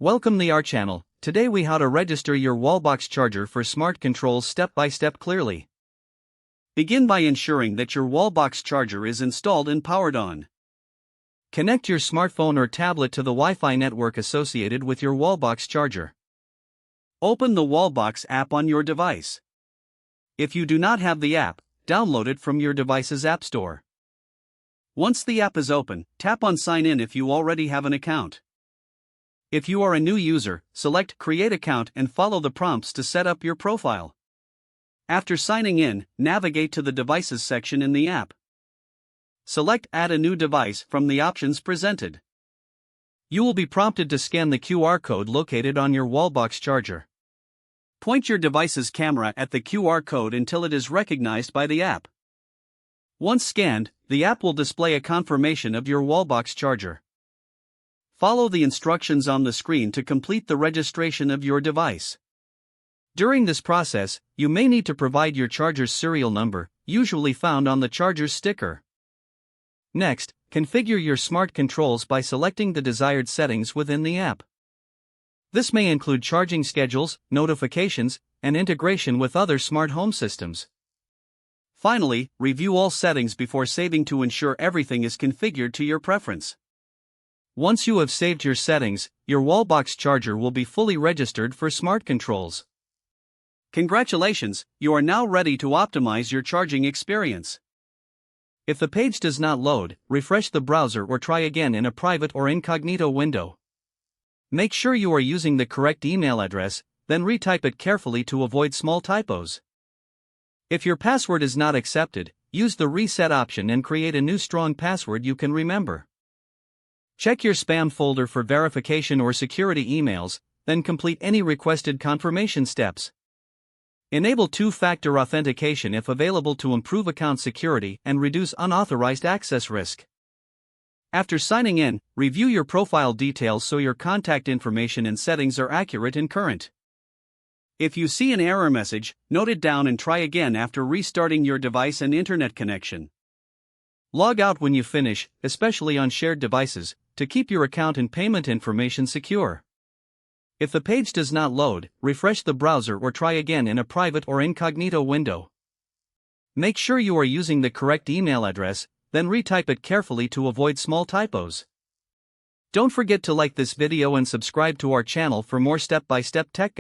Welcome to our channel. Today we how to register your Wallbox charger for smart controls step by step clearly. Begin by ensuring that your Wallbox charger is installed and powered on. Connect your smartphone or tablet to the Wi-Fi network associated with your Wallbox charger. Open the Wallbox app on your device. If you do not have the app, download it from your device's app store. Once the app is open, tap on Sign In if you already have an account. If you are a new user, select Create Account and follow the prompts to set up your profile. After signing in, navigate to the Devices section in the app. Select Add a new device from the options presented. You will be prompted to scan the QR code located on your Wallbox charger. Point your device's camera at the QR code until it is recognized by the app. Once scanned, the app will display a confirmation of your Wallbox charger. Follow the instructions on the screen to complete the registration of your device. During this process, you may need to provide your charger's serial number, usually found on the charger's sticker. Next, configure your smart controls by selecting the desired settings within the app. This may include charging schedules, notifications, and integration with other smart home systems. Finally, review all settings before saving to ensure everything is configured to your preference. Once you have saved your settings, your Wallbox charger will be fully registered for smart controls. Congratulations, you are now ready to optimize your charging experience. If the page does not load, refresh the browser or try again in a private or incognito window. Make sure you are using the correct email address, then retype it carefully to avoid small typos. If your password is not accepted, use the reset option and create a new strong password you can remember. Check your spam folder for verification or security emails, then complete any requested confirmation steps. Enable two-factor authentication if available to improve account security and reduce unauthorized access risk. After signing in, review your profile details so your contact information and settings are accurate and current. If you see an error message, note it down and try again after restarting your device and internet connection. Log out when you finish, especially on shared devices, to keep your account and payment information secure. If the page does not load, refresh the browser or try again in a private or incognito window. Make sure you are using the correct email address, then retype it carefully to avoid small typos. Don't forget to like this video and subscribe to our channel for more step-by-step tech